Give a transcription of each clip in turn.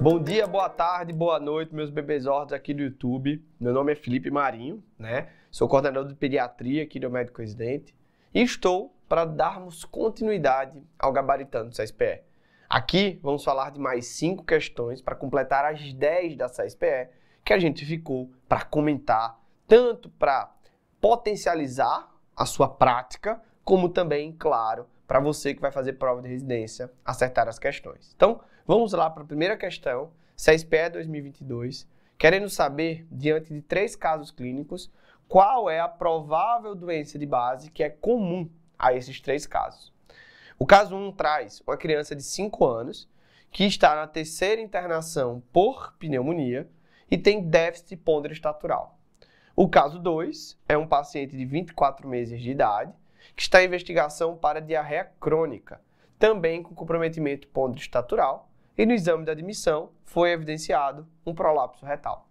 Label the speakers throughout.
Speaker 1: Bom dia, boa tarde, boa noite, meus bebezordos aqui do YouTube. Meu nome é Felipe Marinho, Sou coordenador de pediatria aqui do Médico Residente e estou para darmos continuidade ao Gabaritando CSPE. Aqui vamos falar de mais 5 questões para completar as 10 da CSPE que a gente ficou para comentar, tanto para potencializar a sua prática, como também, claro, para você que vai fazer prova de residência acertar as questões. Então, vamos lá para a primeira questão, CSPE 2022, querendo saber, diante de 3 casos clínicos, qual é a provável doença de base que é comum a esses 3 casos. O caso 1 traz uma criança de 5 anos que está na 3ª internação por pneumonia e tem déficit ponderostatural. O caso 2 é um paciente de 24 meses de idade que está em investigação para diarreia crônica, também com comprometimento ponderostatural, e no exame de admissão foi evidenciado um prolapso retal.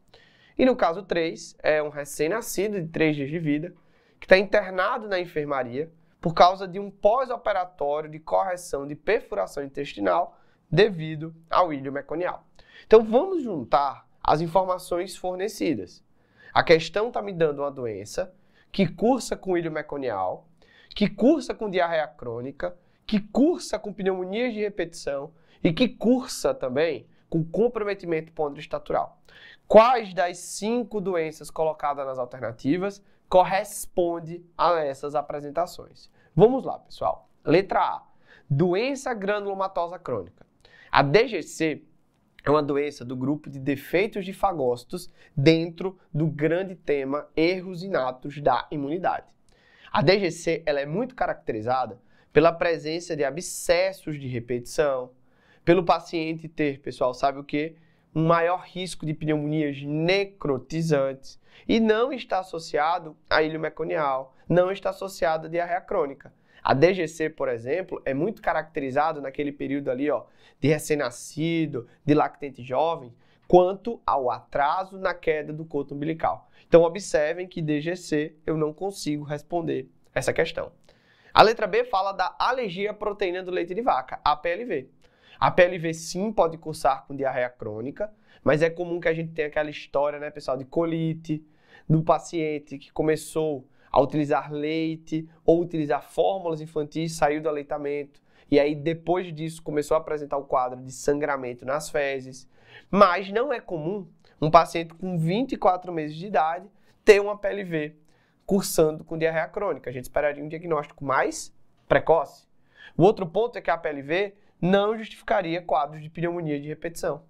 Speaker 1: E no caso 3, é um recém-nascido de 3 dias de vida que está internado na enfermaria por causa de um pós-operatório de correção de perfuração intestinal devido ao ilho meconial. Então vamos juntar as informações fornecidas. A questão está me dando uma doença que cursa com ilho meconial, que cursa com diarreia crônica, que cursa com pneumonias de repetição e que cursa também com comprometimento ponderostatural. Quais das 5 doenças colocadas nas alternativas corresponde a essas apresentações? Vamos lá, pessoal. Letra A, doença granulomatosa crônica. A DGC é uma doença do grupo de defeitos de fagócitos dentro do grande tema erros inatos da imunidade. A DGC ela é muito caracterizada pela presença de abscessos de repetição, pelo paciente ter, pessoal, sabe o quê? Um maior risco de pneumonias necrotizantes e não está associado a ilho meconial, não está associado a diarreia crônica. A DGC, por exemplo, é muito caracterizado naquele período ali, de recém-nascido, de lactente jovem, quanto ao atraso na queda do coto umbilical. Então, observem que DGC eu não consigo responder essa questão. A letra B fala da alergia à proteína do leite de vaca, APLV. A PLV sim pode cursar com diarreia crônica, mas é comum que a gente tenha aquela história, pessoal, de colite, do paciente que começou a utilizar leite ou utilizar fórmulas infantis, saiu do aleitamento, e aí depois disso começou a apresentar o quadro de sangramento nas fezes. Mas não é comum um paciente com 24 meses de idade ter uma PLV cursando com diarreia crônica. A gente esperaria um diagnóstico mais precoce. O outro ponto é que a PLV não justificaria quadros de pneumonia de repetição.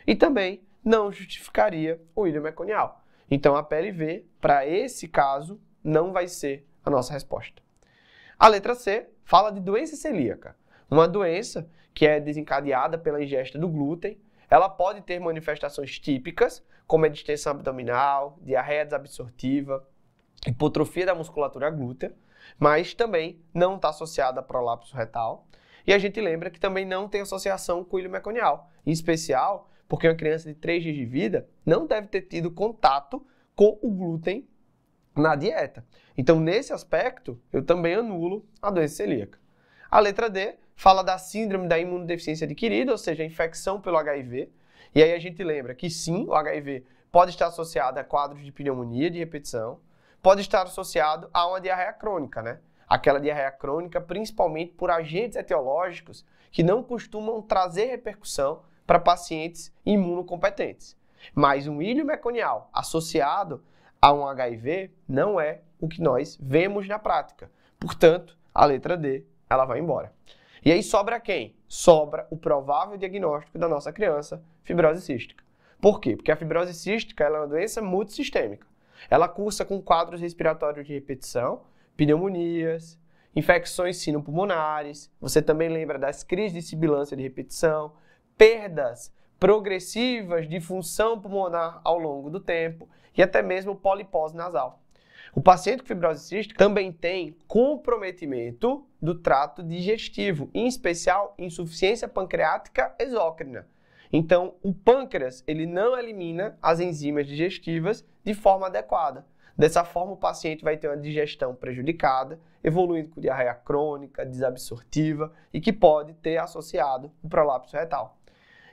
Speaker 1: E também não justificaria o ilho meconial. Então a PLV, para esse caso, não vai ser a nossa resposta. A letra C fala de doença celíaca. Uma doença que é desencadeada pela ingesta do glúten. Ela pode ter manifestações típicas, como a distensão abdominal, diarreia desabsortiva, hipotrofia da musculatura glútea, mas também não está associada a prolapso retal. E a gente lembra que também não tem associação com o ilho meconial, em especial porque uma criança de 3 dias de vida não deve ter tido contato com o glúten na dieta. Então, nesse aspecto, eu também anulo a doença celíaca. A letra D fala da síndrome da imunodeficiência adquirida, ou seja, a infecção pelo HIV. E aí a gente lembra que sim, o HIV pode estar associado a quadros de pneumonia de repetição, pode estar associado a uma diarreia crônica, Aquela diarreia crônica, principalmente por agentes etiológicos que não costumam trazer repercussão para pacientes imunocompetentes. Mas um ilho meconial associado a um HIV não é o que nós vemos na prática. Portanto, a letra D, ela vai embora. E aí sobra quem? Sobra o provável diagnóstico da nossa criança, fibrose cística. Por quê? Porque a fibrose cística ela é uma doença multissistêmica. Ela cursa com quadros respiratórios de repetição, pneumonias, infecções sinopulmonares, você também lembra das crises de sibilância de repetição, perdas progressivas de função pulmonar ao longo do tempo e até mesmo polipose nasal. O paciente com fibrose cística também tem comprometimento do trato digestivo, em especial insuficiência pancreática exócrina. Então, o pâncreas ele não elimina as enzimas digestivas de forma adequada. Dessa forma, o paciente vai ter uma digestão prejudicada, evoluindo com diarreia crônica, desabsortiva e que pode ter associado o prolapso retal.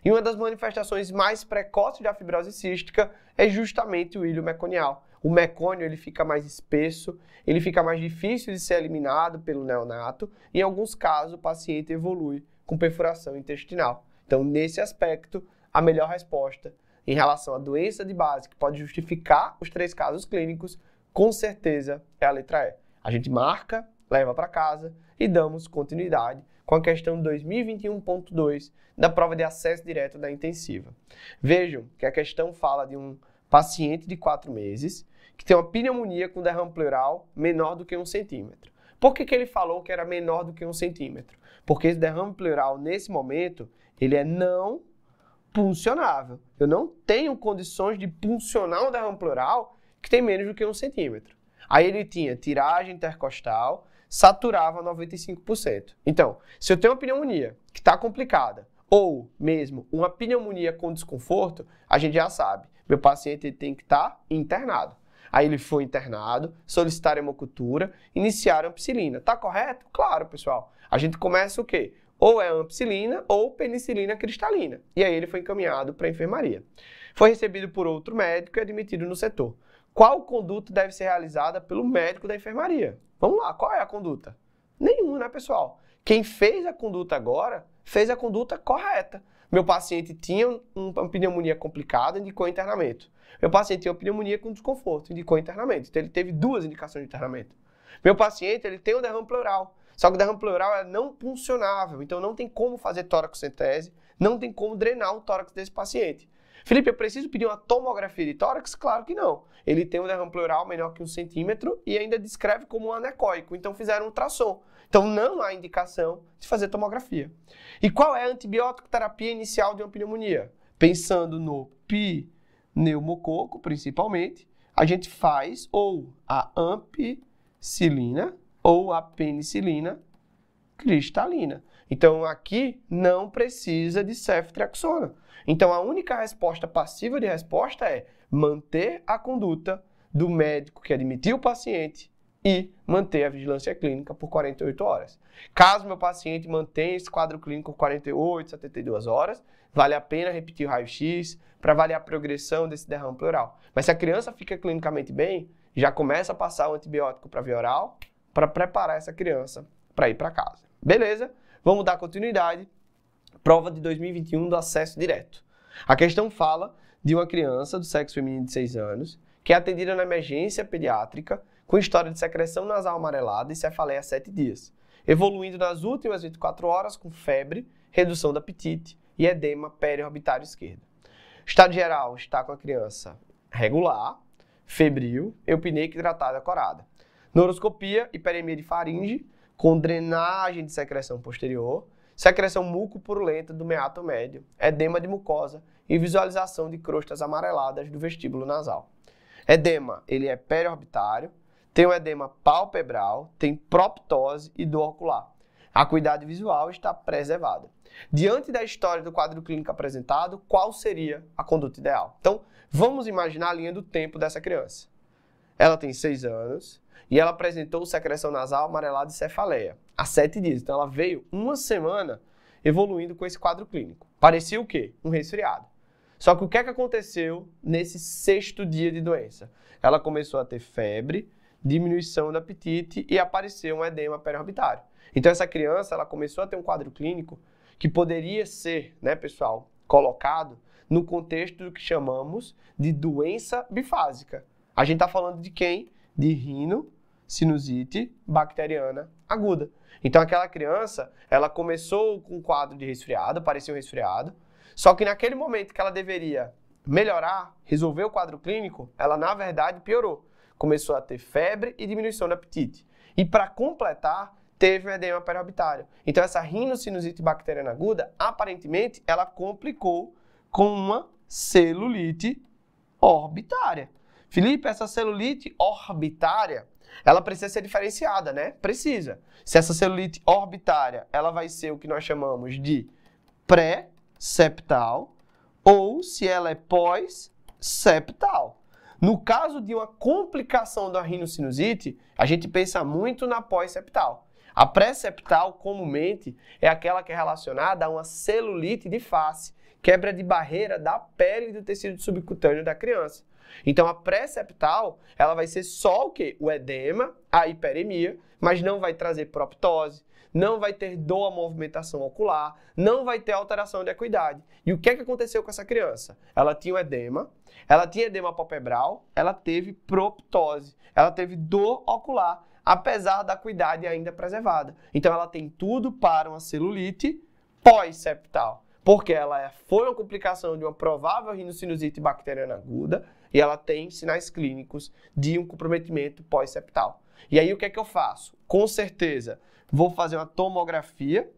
Speaker 1: E uma das manifestações mais precoces da fibrose cística é justamente o ilho meconial. O mecônio ele fica mais espesso, ele fica mais difícil de ser eliminado pelo neonato e em alguns casos o paciente evolui com perfuração intestinal. Então, nesse aspecto, a melhor resposta em relação à doença de base que pode justificar os 3 casos clínicos, com certeza é a letra E. A gente marca, leva para casa e damos continuidade com a questão 2021.2 da prova de acesso direto da intensiva. Vejam que a questão fala de um paciente de 4 meses que tem uma pneumonia com derrame pleural menor do que 1 centímetro. Por que ele falou que era menor do que 1 centímetro? Porque esse derrame pleural, nesse momento, ele é não puncionável. Eu não tenho condições de puncionar um derrame pleural que tem menos do que 1 centímetro. Aí ele tinha tiragem intercostal, saturava 95%. Então, se eu tenho uma pneumonia que está complicada, ou mesmo uma pneumonia com desconforto, a gente já sabe, meu paciente tem que estar internado. Aí ele foi internado, solicitaram hemocultura, iniciaram ampicilina. Tá correto? Claro, pessoal. A gente começa o quê? Ou é ampicilina ou penicilina cristalina. E aí ele foi encaminhado para a enfermaria. Foi recebido por outro médico e admitido no setor. Qual conduta deve ser realizada pelo médico da enfermaria? Vamos lá, qual é a conduta? Nenhuma, né, pessoal? Quem fez a conduta agora, fez a conduta correta. Meu paciente tinha uma pneumonia complicada, indicou internamento. Meu paciente tinha uma pneumonia com desconforto, indicou internamento. Então ele teve 2 indicações de internamento. Meu paciente ele tem um derrame pleural. Só que o derrame pleural é não puncionável, então não tem como fazer toracocentese, não tem como drenar o tórax desse paciente. Felipe, eu preciso pedir uma tomografia de tórax? Claro que não. Ele tem um derrame pleural menor que 1 centímetro e ainda descreve como um anecóico, então fizeram um ultrassom. Então não há indicação de fazer tomografia. E qual é a antibiótico terapia inicial de uma pneumonia? Pensando no pneumococo, principalmente, a gente faz ou a ampicilina ou a penicilina cristalina. Então, aqui não precisa de ceftriaxona. Então, a única resposta passiva de resposta é manter a conduta do médico que admitiu o paciente e manter a vigilância clínica por 48 horas. Caso meu paciente mantenha esse quadro clínico por 48, 72 horas, vale a pena repetir o raio-x para avaliar a progressão desse derrame pleural. Mas se a criança fica clinicamente bem, já começa a passar o antibiótico para via oral para preparar essa criança para ir para casa. Beleza? Vamos dar continuidade. Prova de 2021 do acesso direto. A questão fala de uma criança do sexo feminino de 6 anos que é atendida na emergência pediátrica com história de secreção nasal amarelada e cefaleia há 7 dias, evoluindo nas últimas 24 horas com febre, redução do apetite e edema periorbitário esquerdo. Estado geral está com a criança regular, febril, eupneica hidratada corada. Neuroscopia, hiperemia de faringe, com drenagem de secreção posterior, secreção mucopurulenta do meato médio, edema de mucosa e visualização de crostas amareladas do vestíbulo nasal. Edema, ele é periorbitário, tem um edema palpebral, tem proptose e dor ocular. A acuidade visual está preservada. Diante da história do quadro clínico apresentado, qual seria a conduta ideal? Então, vamos imaginar a linha do tempo dessa criança. Ela tem 6 anos e ela apresentou secreção nasal amarelada e cefaleia há 7 dias. Então, ela veio 1 semana evoluindo com esse quadro clínico. Parecia o quê? Um resfriado. Só que o que é que aconteceu nesse 6º dia de doença? Ela começou a ter febre, diminuição do apetite e apareceu um edema periorbitário. Então, essa criança ela começou a ter um quadro clínico que poderia ser, né, pessoal, colocado no contexto do que chamamos de doença bifásica. A gente está falando de quem? De rinocinusite bacteriana aguda. Então, aquela criança, ela começou com um quadro de resfriado, parecia um resfriado, só que naquele momento que ela deveria melhorar, resolver o quadro clínico, ela, na verdade, piorou. Começou a ter febre e diminuição do apetite. E, para completar, teve um edema periorbitário. Então, essa rinocinusite bacteriana aguda, aparentemente, ela complicou com uma celulite orbitária. Felipe, essa celulite orbitária, ela precisa ser diferenciada, né? Precisa. Se essa celulite orbitária, ela vai ser o que nós chamamos de pré-septal ou se ela é pós-septal. No caso de uma complicação da rinocinusite, a gente pensa muito na pós-septal. A pré-septal, comumente, é aquela que é relacionada a uma celulite de face, quebra de barreira da pele e do tecido subcutâneo da criança. Então, a pré-septal, ela vai ser só o quê? O edema, a hiperemia, mas não vai trazer proptose, não vai ter dor à movimentação ocular, não vai ter alteração de acuidade. E o que é que aconteceu com essa criança? Ela tinha edema palpebral, ela teve proptose, ela teve dor ocular, apesar da acuidade ainda preservada. Então, ela tem tudo para uma celulite pós-septal, porque ela foi uma complicação de uma provável rinocinusite bacteriana aguda e ela tem sinais clínicos de um comprometimento pós-septal. E aí, o que é que eu faço? Com certeza, vou fazer uma tomografia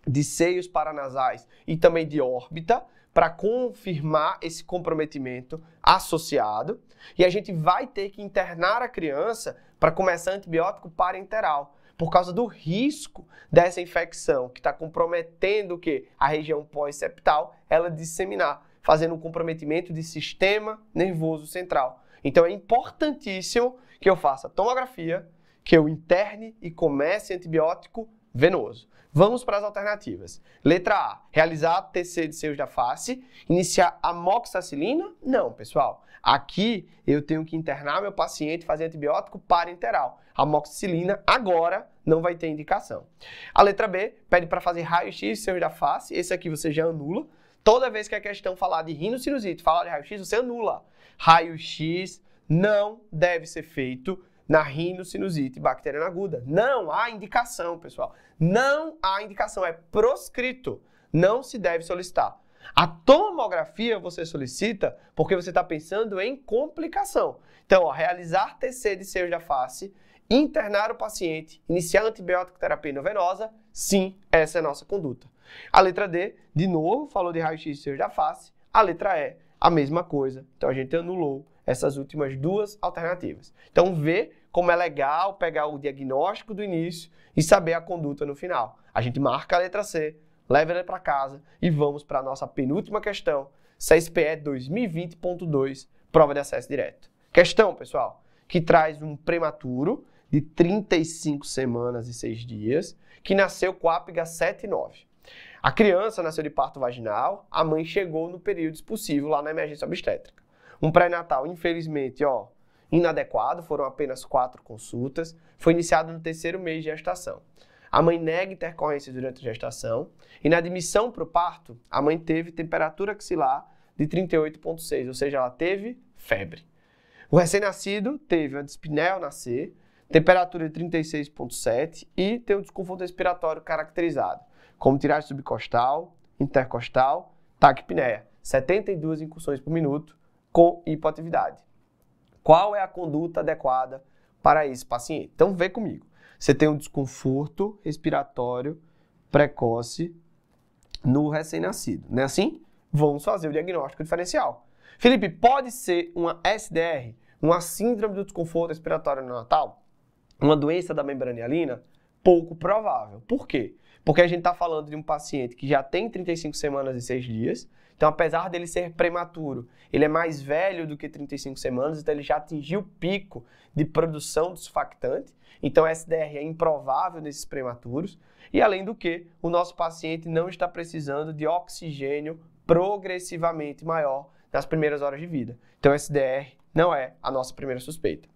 Speaker 1: de seios paranasais e também de órbita para confirmar esse comprometimento associado. E a gente vai ter que internar a criança para começar antibiótico parenteral, por causa do risco dessa infecção que está comprometendo o quê? A região pós-septal, ela disseminar, fazendo um comprometimento de sistema nervoso central. Então é importantíssimo que eu faça tomografia, que eu interne e comece antibiótico venoso. Vamos para as alternativas. Letra A, realizar TC de seios da face, iniciar amoxicilina? Não, pessoal. Aqui eu tenho que internar meu paciente e fazer antibiótico parenteral. Amoxicilina agora não vai ter indicação. A letra B pede para fazer raio-x de seios da face. Esse aqui você já anula. Toda vez que a questão falar de rinocinusite, falar de raio-x, você anula. Raio-x não deve ser feito na rinocinusite bacteriana aguda. Não há indicação, pessoal. Não há indicação, é proscrito. Não se deve solicitar. A tomografia você solicita porque você está pensando em complicação. Então, realizar TC de seios da face, internar o paciente, iniciar antibiótico terapia endovenosa, sim, essa é a nossa conduta. A letra D, de novo, falou de raio-x de seios da face. A letra E, a mesma coisa. Então, a gente anulou essas últimas duas alternativas. Então, vê como é legal pegar o diagnóstico do início e saber a conduta no final. A gente marca a letra C, leva ela para casa e vamos para a nossa penúltima questão, CSPE 2020.2, prova de acesso direto. Questão, pessoal, que traz um prematuro de 35 semanas e 6 dias, que nasceu com ápiga 7 e 9. A criança nasceu de parto vaginal, a mãe chegou no período expulsivo lá na emergência obstétrica. Um pré-natal, infelizmente, inadequado, foram apenas 4 consultas, foi iniciado no 3º mês de gestação. A mãe nega intercorrência durante a gestação e na admissão para o parto, a mãe teve temperatura axilar de 38,6, ou seja, ela teve febre. O recém-nascido teve uma dispneia ao nascer, temperatura de 36,7 e tem um desconforto respiratório caracterizado, como tiragem subcostal, intercostal, taquipneia, 72 incursões por minuto com hipoatividade. Qual é a conduta adequada para esse paciente? Então, vê comigo. Você tem um desconforto respiratório precoce no recém-nascido, não é assim? Vamos fazer o diagnóstico diferencial. Felipe, pode ser uma SDR, uma síndrome do desconforto respiratório neonatal? Uma doença da membrana hialina? Pouco provável. Por quê? Porque a gente está falando de um paciente que já tem 35 semanas e 6 dias, então apesar dele ser prematuro, ele é mais velho do que 35 semanas, então ele já atingiu o pico de produção do surfactante, então SDR é improvável nesses prematuros, e além do que, o nosso paciente não está precisando de oxigênio progressivamente maior nas primeiras horas de vida. Então SDR não é a nossa primeira suspeita.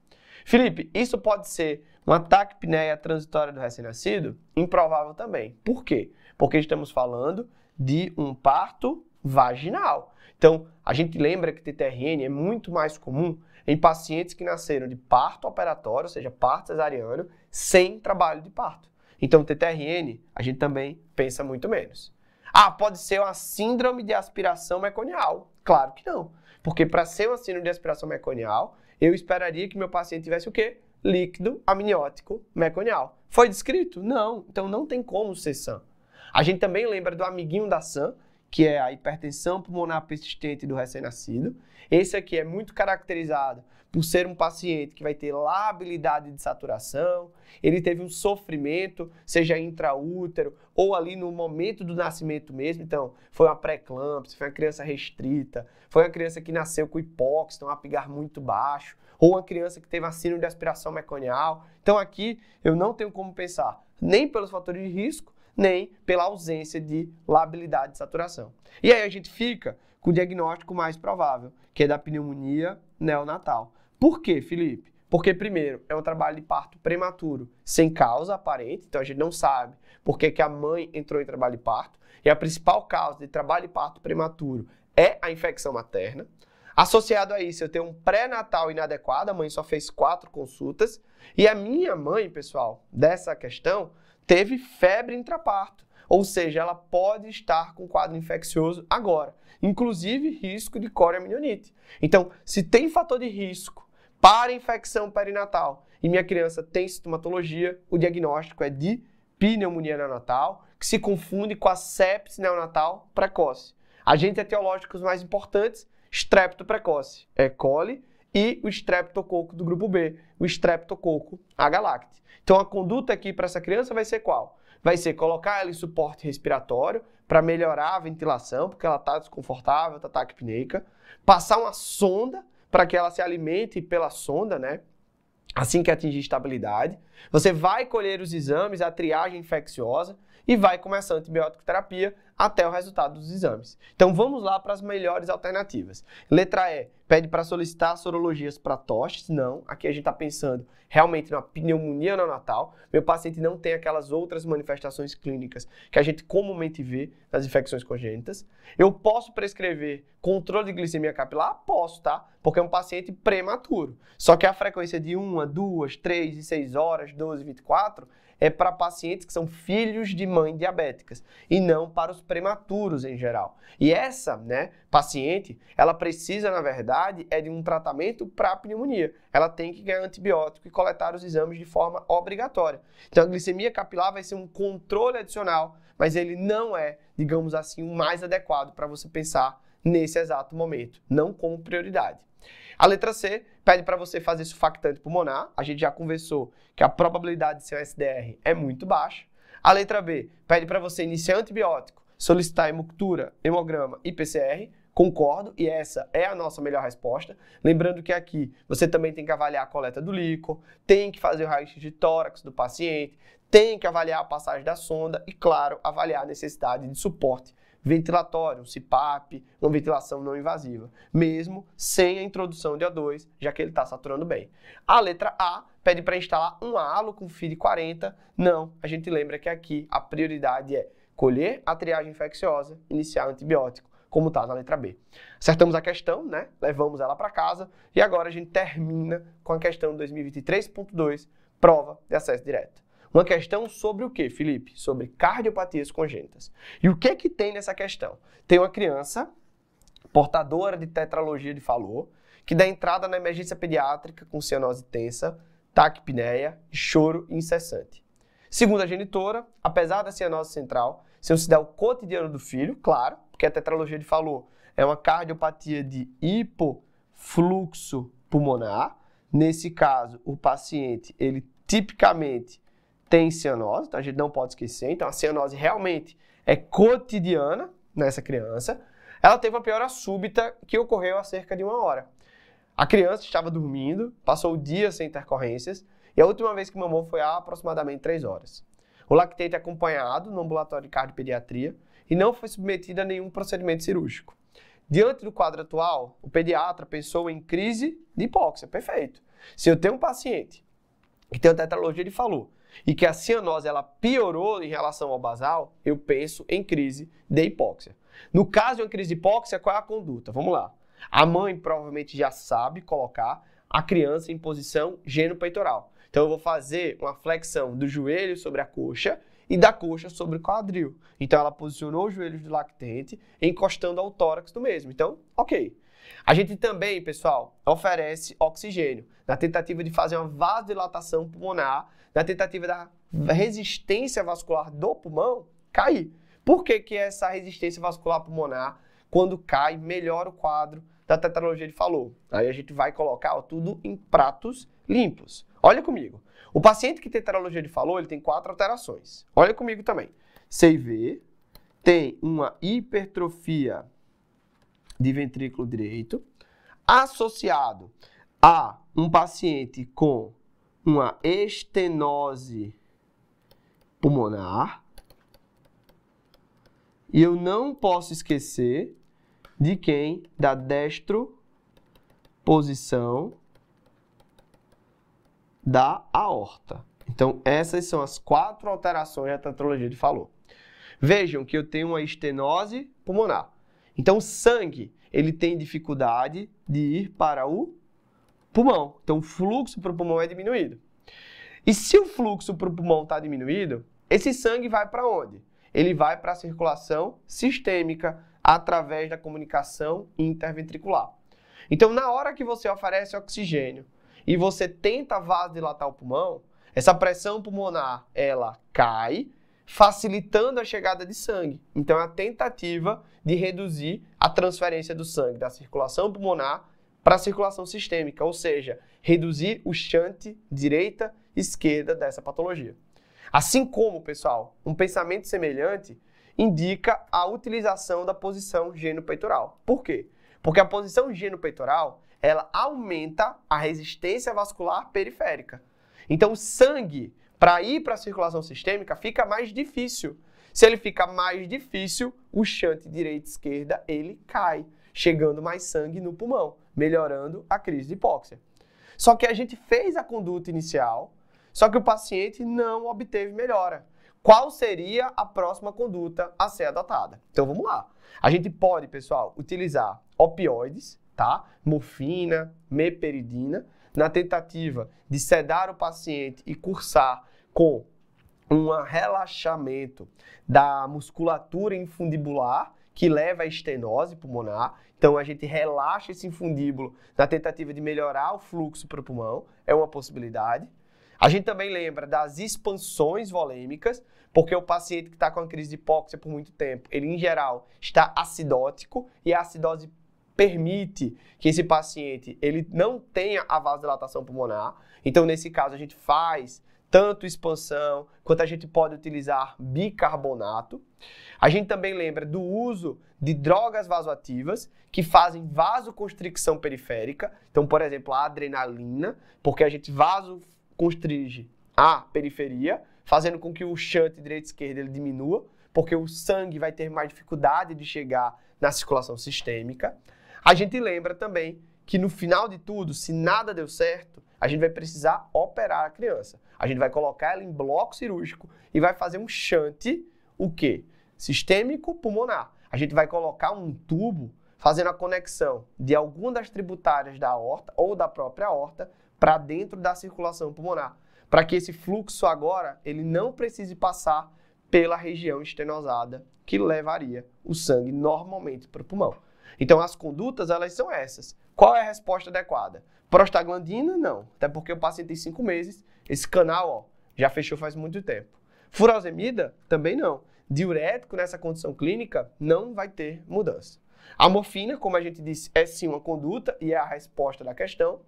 Speaker 1: Felipe, isso pode ser uma taquipneia transitória do recém-nascido? Improvável também. Por quê? Porque estamos falando de um parto vaginal. Então, a gente lembra que TTRN é muito mais comum em pacientes que nasceram de parto operatório, ou seja, parto cesariano, sem trabalho de parto. Então, TTRN, a gente também pensa muito menos. Ah, pode ser uma síndrome de aspiração meconial? Claro que não. Porque para ser uma síndrome de aspiração meconial, eu esperaria que meu paciente tivesse o quê? Líquido amniótico meconial. Foi descrito? Não. Então, não tem como ser SAM. A gente também lembra do amiguinho da SAM, que é a hipertensão pulmonar persistente do recém-nascido. Esse aqui é muito caracterizado por ser um paciente que vai ter labilidade de saturação, ele teve um sofrimento, seja intraútero ou ali no momento do nascimento mesmo, então foi uma pré-eclâmpsia, foi uma criança restrita, foi uma criança que nasceu com hipóxia, um apigar muito baixo, ou uma criança que teve a síndrome de aspiração meconial. Então aqui eu não tenho como pensar nem pelos fatores de risco, nem pela ausência de labilidade de saturação. E aí a gente fica com o diagnóstico mais provável, que é da pneumonia neonatal. Por quê, Felipe? Porque, primeiro, é um trabalho de parto prematuro, sem causa aparente, então a gente não sabe por que a mãe entrou em trabalho de parto, e a principal causa de trabalho de parto prematuro é a infecção materna. Associado a isso, eu tenho um pré-natal inadequado, a mãe só fez 4 consultas, e a minha mãe, pessoal, dessa questão, teve febre intraparto, ou seja, ela pode estar com quadro infeccioso agora, inclusive risco de corioamnioniite. Então, se tem fator de risco para infecção perinatal e minha criança tem sintomatologia, o diagnóstico é de pneumonia neonatal, que se confunde com a sepse neonatal precoce. Agentes etiológicos mais importantes, estrépito precoce, E. coli, e o estreptococo do grupo B, o estreptococo agalacti. Então a conduta aqui para essa criança vai ser qual? Vai ser colocar ela em suporte respiratório para melhorar a ventilação, porque ela está desconfortável, está taquipneica, passar uma sonda para que ela se alimente pela sonda, né? Assim que atingir estabilidade. Você vai colher os exames, a triagem infecciosa e vai começar a antibiótico terapia até o resultado dos exames. Então vamos lá para as melhores alternativas. Letra E, pede para solicitar sorologias para tostes. Não, aqui a gente está pensando realmente numa pneumonia neonatal. Meu paciente não tem aquelas outras manifestações clínicas que a gente comumente vê nas infecções congênitas. Eu posso prescrever controle de glicemia capilar? Posso, tá? Porque é um paciente prematuro. Só que a frequência de 1, 2, 3 e 6 horas, 12 e 24 é para pacientes que são filhos de mães diabéticas e não para os prematuros em geral. E essa, paciente, ela precisa, na verdade, de um tratamento para pneumonia. Ela tem que ganhar antibiótico e coletar os exames de forma obrigatória. Então a glicemia capilar vai ser um controle adicional, mas ele não é, digamos assim, o mais adequado para você pensar nesse exato momento, não como prioridade. A letra C pede para você fazer surfactante pulmonar. A gente já conversou que a probabilidade de ser um SDR é muito baixa. A letra B pede para você iniciar antibiótico, solicitar hemocultura, hemograma e PCR. Concordo, e essa é a nossa melhor resposta. Lembrando que aqui você também tem que avaliar a coleta do líquor, tem que fazer o raio-x de tórax do paciente, tem que avaliar a passagem da sonda e, claro, avaliar a necessidade de suporte ventilatório, um CPAP, uma ventilação não invasiva, mesmo sem a introdução de O2, já que ele está saturando bem. A letra A pede para instalar um halo com FID40. Não, a gente lembra que aqui a prioridade é colher a triagem infecciosa, iniciar antibiótico, como está na letra B. Acertamos a questão, levamos ela para casa e agora a gente termina com a questão 2023.2, prova de acesso direto. Uma questão sobre o que, Felipe? Sobre cardiopatias congênitas. E o que tem nessa questão? Tem uma criança portadora de tetralogia de Fallot, que dá entrada na emergência pediátrica com cianose tensa, taquipneia e choro incessante. Segundo a genitora, apesar da cianose central ser um sinal cotidiano do filho, claro, porque a tetralogia de Fallot é uma cardiopatia de hipofluxo pulmonar. Nesse caso, o paciente, ele tipicamente tem cianose, então a gente não pode esquecer. Então a cianose realmente é cotidiana nessa criança. Ela teve uma piora súbita que ocorreu há cerca de 1 hora. A criança estava dormindo, passou o dia sem intercorrências e a última vez que mamou foi há aproximadamente 3 horas. O lactente é acompanhado no ambulatório de cardiopediatria e não foi submetido a nenhum procedimento cirúrgico. Diante do quadro atual, o pediatra pensou em crise de hipóxia. Perfeito. Se eu tenho um paciente que tem uma tetralogia de Fallot e que a cianose ela piorou em relação ao basal, eu penso em crise de hipóxia. No caso de uma crise de hipóxia, qual é a conduta? Vamos lá. A mãe provavelmente já sabe colocar a criança em posição genopeitoral. Então eu vou fazer uma flexão do joelho sobre a coxa e da coxa sobre o quadril. Então ela posicionou os joelhos do lactente encostando ao tórax do mesmo. Então, ok. A gente também, pessoal, oferece oxigênio na tentativa de fazer uma vasodilatação pulmonar, na tentativa da resistência vascular do pulmão cair. Por que essa resistência vascular pulmonar, quando cai, melhora o quadro da tetralogia de Fallot? Aí a gente vai colocar tudo em pratos limpos. Olha comigo. O paciente que tem tetralogia de Fallot, ele tem 4 alterações. Olha comigo também. CIV, tem uma hipertrofia de ventrículo direito, associado a um paciente com uma estenose pulmonar E eu não posso esquecer de quem? Da destroposição da aorta. Então, essas são as 4 alterações da tetralogia de Fallot. Vejam que eu tenho uma estenose pulmonar. Então, o sangue, ele tem dificuldade de ir para o pulmão. Então, o fluxo para o pulmão é diminuído. E se o fluxo para o pulmão está diminuído, esse sangue vai para onde? Ele vai para a circulação sistêmica através da comunicação interventricular. Então, na hora que você oferece oxigênio e você tenta vasodilatar o pulmão, essa pressão pulmonar, ela cai, facilitando a chegada de sangue. Então, é a tentativa de reduzir a transferência do sangue da circulação pulmonar para a circulação sistêmica, ou seja, reduzir o shunt direita-esquerda dessa patologia. Assim como, pessoal, um pensamento semelhante indica a utilização da posição geno-peitoral. Por quê? Porque a posição geno-peitoral, ela aumenta a resistência vascular periférica. Então, o sangue, para ir para a circulação sistêmica, fica mais difícil. Se ele fica mais difícil, o shunt direita-esquerda, ele cai, chegando mais sangue no pulmão, melhorando a crise de hipóxia. Só que a gente fez a conduta inicial, só que o paciente não obteve melhora. Qual seria a próxima conduta a ser adotada? Então vamos lá. A gente pode, pessoal, utilizar opioides, tá? Morfina, meperidina, na tentativa de sedar o paciente e cursar com um relaxamento da musculatura infundibular, que leva à estenose pulmonar. Então, a gente relaxa esse infundíbulo na tentativa de melhorar o fluxo para o pulmão. É uma possibilidade. A gente também lembra das expansões volêmicas, porque o paciente que está com a crise de hipóxia por muito tempo, ele, em geral, está acidótico e a acidose permite que esse paciente ele não tenha a vasodilatação pulmonar. Então, nesse caso, a gente faz tanto expansão, quanto a gente pode utilizar bicarbonato. A gente também lembra do uso de drogas vasoativas que fazem vasoconstricção periférica. Então, por exemplo, a adrenalina, porque a gente vasoconstrige a periferia, fazendo com que o shunt direita-esquerda ele diminua, porque o sangue vai ter mais dificuldade de chegar na circulação sistêmica. A gente lembra também que no final de tudo, se nada deu certo, a gente vai precisar operar a criança. A gente vai colocar ela em bloco cirúrgico e vai fazer um shunt, o quê? Sistêmico pulmonar. A gente vai colocar um tubo fazendo a conexão de alguma das tributárias da aorta ou da própria aorta para dentro da circulação pulmonar, para que esse fluxo agora ele não precise passar pela região estenosada que levaria o sangue normalmente para o pulmão. Então, as condutas, elas são essas. Qual é a resposta adequada? Prostaglandina, não. Até porque o paciente tem 5 meses, esse canal, ó, já fechou faz muito tempo. Furosemida, também não. Diurético, nessa condição clínica, não vai ter mudança. A morfina, como a gente disse, é sim uma conduta e é a resposta da questão.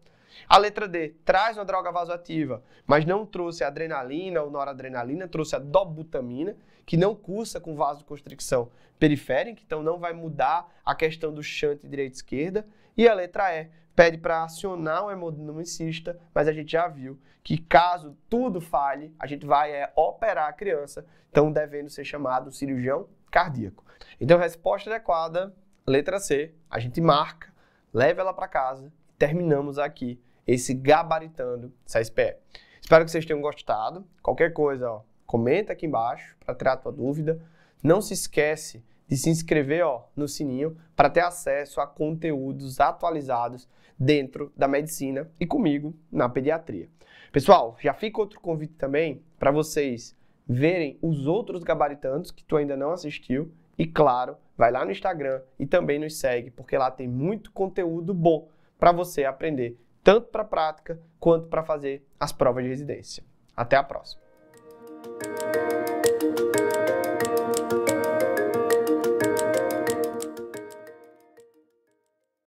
Speaker 1: A letra D traz uma droga vasoativa, mas não trouxe a adrenalina ou noradrenalina, trouxe a dobutamina, que não cursa com vasoconstricção periférica, então não vai mudar a questão do shunt direita-esquerda. E a letra E pede para acionar o hemodinamicista, mas a gente já viu que caso tudo falhe, a gente vai operar a criança, então devendo ser chamado cirurgião cardíaco. Então, resposta adequada, letra C, a gente marca, leva ela para casa e terminamos aqui esse gabaritando SESPE. Espero que vocês tenham gostado. Qualquer coisa, ó, comenta aqui embaixo para tirar a tua dúvida. Não se esquece de se inscrever, ó, no sininho para ter acesso a conteúdos atualizados dentro da medicina e comigo na pediatria. Pessoal, já fica outro convite também para vocês verem os outros gabaritandos que tu ainda não assistiu e, claro, vai lá no Instagram e também nos segue, porque lá tem muito conteúdo bom para você aprender, tanto para a prática quanto para fazer as provas de residência. Até a próxima!